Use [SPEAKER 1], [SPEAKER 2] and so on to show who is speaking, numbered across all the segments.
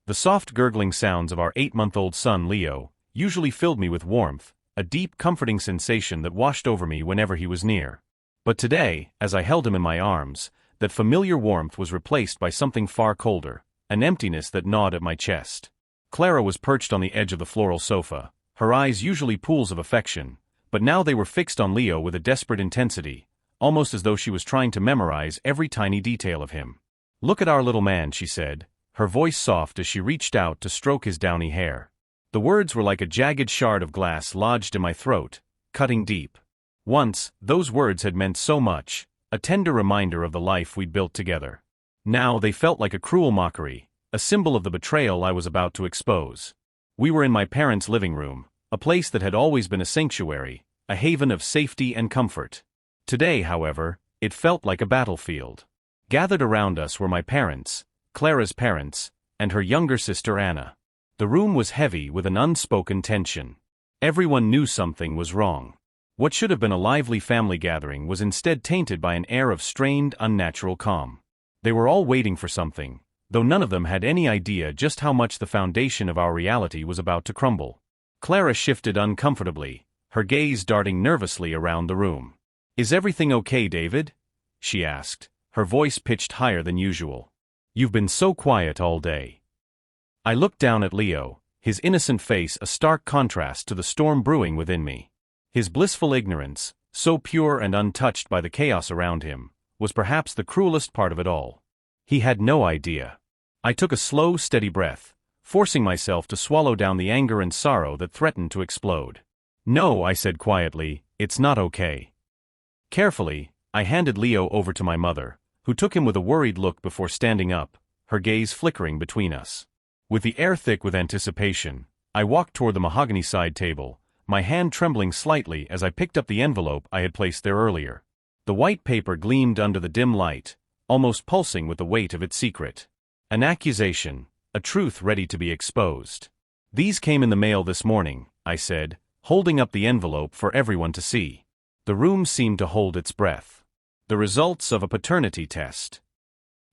[SPEAKER 1] The soft gurgling sounds of our 8-month-old son Leo usually filled me with warmth, a deep, comforting sensation that washed over me whenever he was near. But today, as I held him in my arms, that familiar warmth was replaced by something far colder, an emptiness that gnawed at my chest. Clara was perched on the edge of the floral sofa, her eyes usually pools of affection, but now they were fixed on Leo with a desperate intensity, almost as though she was trying to memorize every tiny detail of him. "Look at our little man," she said, her voice soft as she reached out to stroke his downy hair. The words were like a jagged shard of glass lodged in my throat, cutting deep. Once, those words had meant so much, a tender reminder of the life we'd built together. Now they felt like a cruel mockery, a symbol of the betrayal I was about to expose. We were in my parents' living room, a place that had always been a sanctuary, a haven of safety and comfort. Today, however, it felt like a battlefield. Gathered around us were my parents, Clara's parents, and her younger sister Anna. The room was heavy with an unspoken tension. Everyone knew something was wrong. What should have been a lively family gathering was instead tainted by an air of strained, unnatural calm. They were all waiting for something, though none of them had any idea just how much the foundation of our reality was about to crumble. Clara shifted uncomfortably, her gaze darting nervously around the room. "Is everything okay, David?" she asked, her voice pitched higher than usual. "You've been so quiet all day." I looked down at Leo, his innocent face a stark contrast to the storm brewing within me. His blissful ignorance, so pure and untouched by the chaos around him, was perhaps the cruelest part of it all. He had no idea. I took a slow, steady breath, forcing myself to swallow down the anger and sorrow that threatened to explode. "No," I said quietly, "it's not okay." Carefully, I handed Leo over to my mother, who took him with a worried look before standing up, her gaze flickering between us. With the air thick with anticipation, I walked toward the mahogany side table, my hand trembling slightly as I picked up the envelope I had placed there earlier. The white paper gleamed under the dim light, almost pulsing with the weight of its secret. An accusation, a truth ready to be exposed. "These came in the mail this morning," I said, holding up the envelope for everyone to see. The room seemed to hold its breath. The results of a paternity test.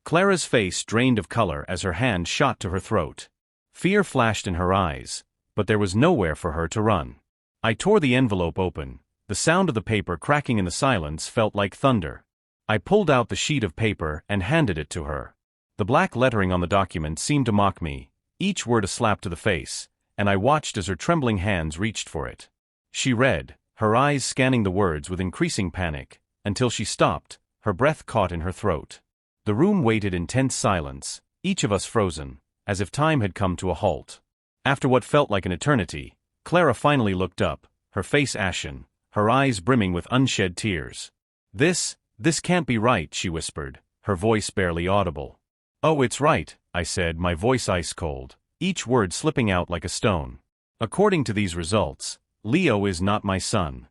[SPEAKER 1] Clara's face drained of color as her hand shot to her throat. Fear flashed in her eyes, but there was nowhere for her to run. I tore the envelope open. The sound of the paper cracking in the silence felt like thunder. I pulled out the sheet of paper and handed it to her. The black lettering on the document seemed to mock me, each word a slap to the face, and I watched as her trembling hands reached for it. She read, her eyes scanning the words with increasing panic, until she stopped, her breath caught in her throat. The room waited in tense silence, each of us frozen, as if time had come to a halt. After what felt like an eternity, Clara finally looked up, her face ashen, her eyes brimming with unshed tears. This can't be right," she whispered, her voice barely audible. "Oh, it's right," I said, my voice ice cold, each word slipping out like a stone. "According to these results, Leo is not my son."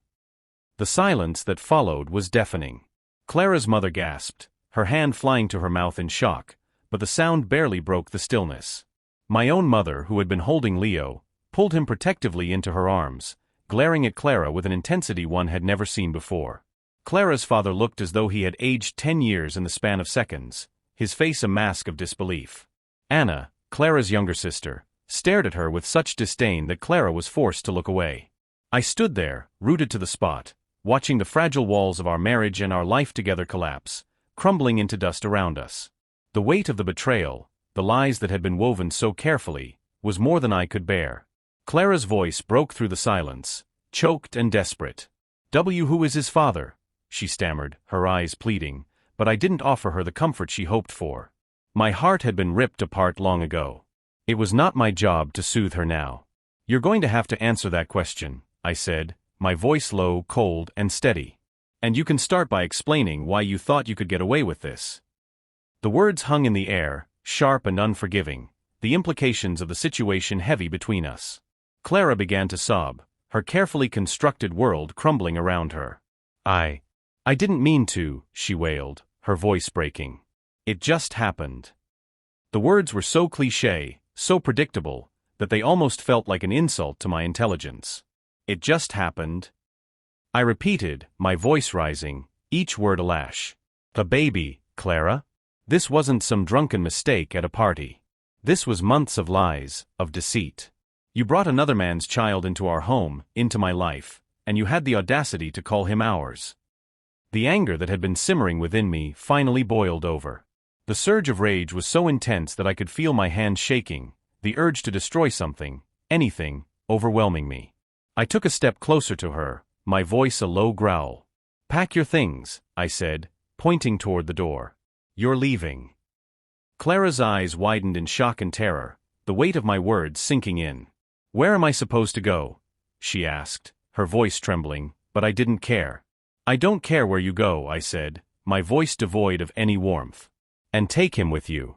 [SPEAKER 1] The silence that followed was deafening. Clara's mother gasped, her hand flying to her mouth in shock, but the sound barely broke the stillness. My own mother, who had been holding Leo, pulled him protectively into her arms, glaring at Clara with an intensity one had never seen before. Clara's father looked as though he had aged 10 years in the span of seconds, his face a mask of disbelief. Anna, Clara's younger sister, stared at her with such disdain that Clara was forced to look away. I stood there, rooted to the spot, watching the fragile walls of our marriage and our life together collapse, crumbling into dust around us. The weight of the betrayal, the lies that had been woven so carefully, was more than I could bear. Clara's voice broke through the silence, choked and desperate. "Who is his father?" she stammered, her eyes pleading, but I didn't offer her the comfort she hoped for. My heart had been ripped apart long ago. It was not my job to soothe her now. "You're going to have to answer that question," I said, my voice low, cold, and steady. "And you can start by explaining why you thought you could get away with this." The words hung in the air, sharp and unforgiving, the implications of the situation heavy between us. Clara began to sob, her carefully constructed world crumbling around her. I didn't mean to," she wailed, her voice breaking. "It just happened." The words were so cliché, so predictable, that they almost felt like an insult to my intelligence. "It just happened." I repeated, my voice rising, each word a lash. "A baby, Clara? This wasn't some drunken mistake at a party. This was months of lies, of deceit. You brought another man's child into our home, into my life, and you had the audacity to call him ours. The anger that had been simmering within me finally boiled over. The surge of rage was so intense that I could feel my hands shaking, the urge to destroy something, anything, overwhelming me. I took a step closer to her, my voice a low growl. "Pack your things," I said, pointing toward the door. "You're leaving." Clara's eyes widened in shock and terror, the weight of my words sinking in. "Where am I supposed to go?" she asked, her voice trembling, but I didn't care. "I don't care where you go," I said, my voice devoid of any warmth. "And take him with you."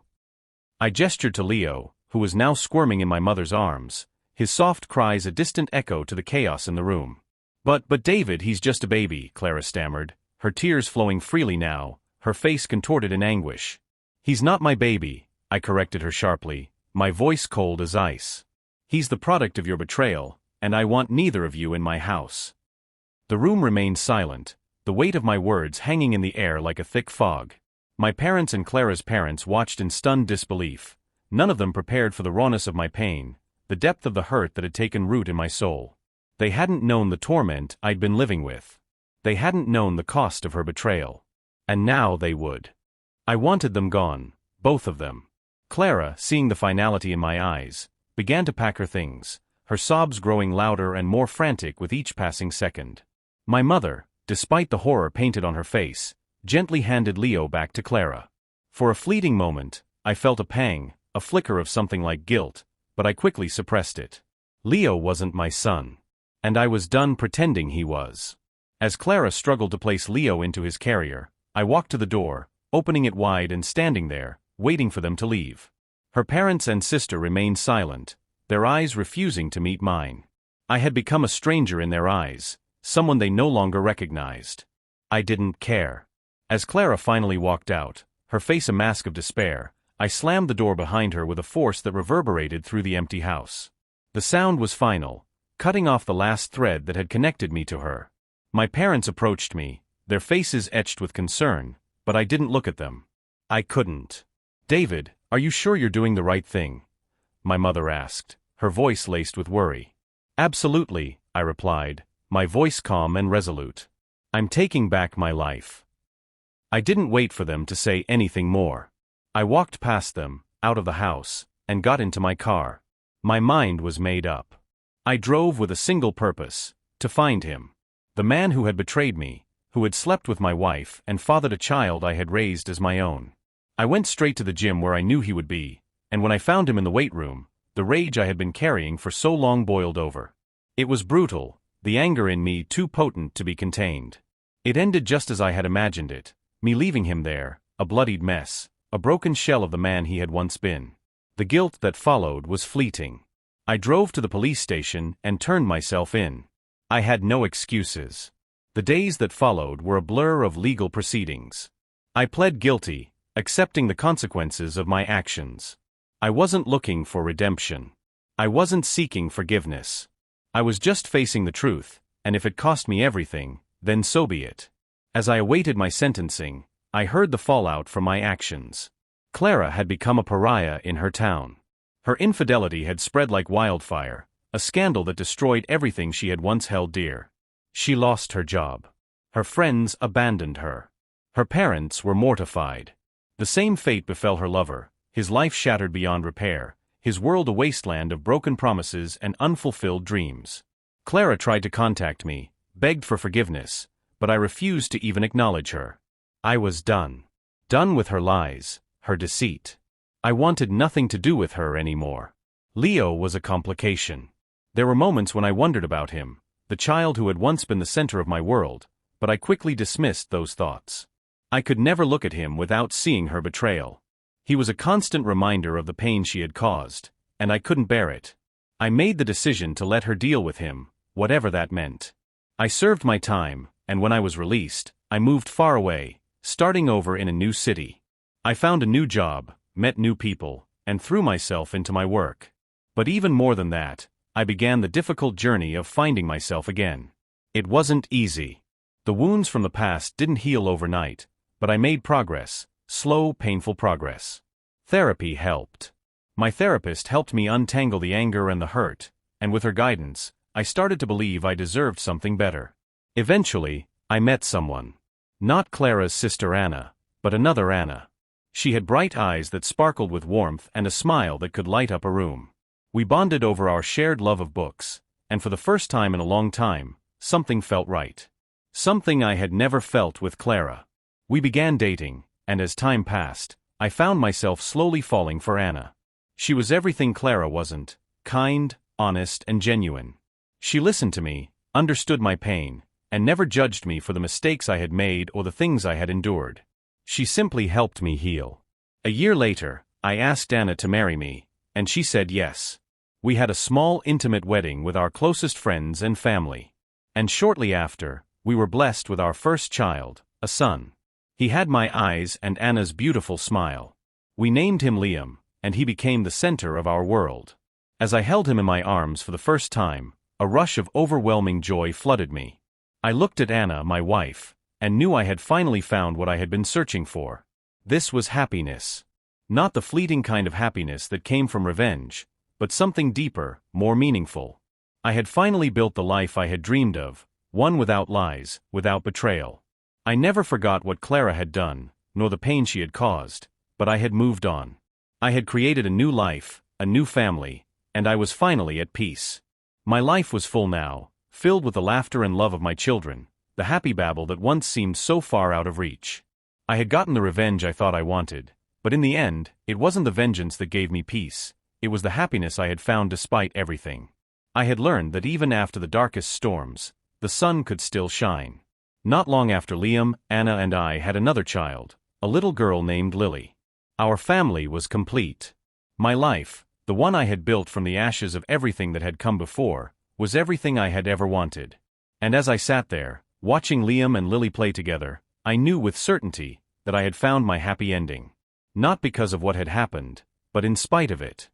[SPEAKER 1] I gestured to Leo, who was now squirming in my mother's arms, his soft cries a distant echo to the chaos in the room. But David, he's just a baby," Clara stammered, her tears flowing freely now, her face contorted in anguish. "He's not my baby," I corrected her sharply, my voice cold as ice. "He's the product of your betrayal, and I want neither of you in my house." The room remained silent, the weight of my words hanging in the air like a thick fog. My parents and Clara's parents watched in stunned disbelief, none of them prepared for the rawness of my pain, the depth of the hurt that had taken root in my soul. They hadn't known the torment I'd been living with. They hadn't known the cost of her betrayal. And now they would. I wanted them gone, both of them. Clara, seeing the finality in my eyes, began to pack her things, her sobs growing louder and more frantic with each passing second. My mother, despite the horror painted on her face, gently handed Leo back to Clara. For a fleeting moment, I felt a pang, a flicker of something like guilt, but I quickly suppressed it. Leo wasn't my son. And I was done pretending he was. As Clara struggled to place Leo into his carrier, I walked to the door, opening it wide and standing there, waiting for them to leave. Her parents and sister remained silent, their eyes refusing to meet mine. I had become a stranger in their eyes, someone they no longer recognized. I didn't care. As Clara finally walked out, her face a mask of despair, I slammed the door behind her with a force that reverberated through the empty house. The sound was final, cutting off the last thread that had connected me to her. My parents approached me, their faces etched with concern, but I didn't look at them. I couldn't. "David, are you sure you're doing the right thing?" my mother asked, her voice laced with worry. "Absolutely," I replied, my voice calm and resolute. "I'm taking back my life." I didn't wait for them to say anything more. I walked past them, out of the house, and got into my car. My mind was made up. I drove with a single purpose, to find him. The man who had betrayed me, who had slept with my wife and fathered a child I had raised as my own. I went straight to the gym where I knew he would be, and when I found him in the weight room, the rage I had been carrying for so long boiled over. It was brutal, the anger in me too potent to be contained. It ended just as I had imagined it, me leaving him there, a bloodied mess, a broken shell of the man he had once been. The guilt that followed was fleeting. I drove to the police station and turned myself in. I had no excuses. The days that followed were a blur of legal proceedings. I pled guilty, accepting the consequences of my actions. I wasn't looking for redemption. I wasn't seeking forgiveness. I was just facing the truth, and if it cost me everything, then so be it. As I awaited my sentencing, I heard the fallout from my actions. Clara had become a pariah in her town. Her infidelity had spread like wildfire, a scandal that destroyed everything she had once held dear. She lost her job. Her friends abandoned her. Her parents were mortified. The same fate befell her lover, his life shattered beyond repair, his world a wasteland of broken promises and unfulfilled dreams. Clara tried to contact me, begged for forgiveness, but I refused to even acknowledge her. I was done. Done with her lies, her deceit. I wanted nothing to do with her anymore. Leo was a complication. There were moments when I wondered about him, the child who had once been the center of my world, but I quickly dismissed those thoughts. I could never look at him without seeing her betrayal. He was a constant reminder of the pain she had caused, and I couldn't bear it. I made the decision to let her deal with him, whatever that meant. I served my time, and when I was released, I moved far away, starting over in a new city. I found a new job, met new people, and threw myself into my work. But even more than that, I began the difficult journey of finding myself again. It wasn't easy. The wounds from the past didn't heal overnight, but I made progress, slow, painful progress. Therapy helped. My therapist helped me untangle the anger and the hurt, and with her guidance, I started to believe I deserved something better. Eventually, I met someone. Not Clara's sister Anna, but another Anna. She had bright eyes that sparkled with warmth and a smile that could light up a room. We bonded over our shared love of books, and for the first time in a long time, something felt right. Something I had never felt with Clara. We began dating, and as time passed, I found myself slowly falling for Anna. She was everything Clara wasn't: kind, honest, and genuine. She listened to me, understood my pain, and never judged me for the mistakes I had made or the things I had endured. She simply helped me heal. A year later, I asked Anna to marry me, and she said yes. We had a small, intimate wedding with our closest friends and family. And shortly after, we were blessed with our first child, a son. He had my eyes and Anna's beautiful smile. We named him Liam, and he became the center of our world. As I held him in my arms for the first time, a rush of overwhelming joy flooded me. I looked at Anna, my wife, and knew I had finally found what I had been searching for. This was happiness. Not the fleeting kind of happiness that came from revenge, but something deeper, more meaningful. I had finally built the life I had dreamed of, one without lies, without betrayal. I never forgot what Clara had done, nor the pain she had caused, but I had moved on. I had created a new life, a new family, and I was finally at peace. My life was full now, filled with the laughter and love of my children, the happy babble that once seemed so far out of reach. I had gotten the revenge I thought I wanted, but in the end, it wasn't the vengeance that gave me peace, it was the happiness I had found despite everything. I had learned that even after the darkest storms, the sun could still shine. Not long after Liam, Anna and I had another child, a little girl named Lily. Our family was complete. My life, the one I had built from the ashes of everything that had come before, was everything I had ever wanted. And as I sat there, watching Liam and Lily play together, I knew with certainty that I had found my happy ending. Not because of what had happened, but in spite of it.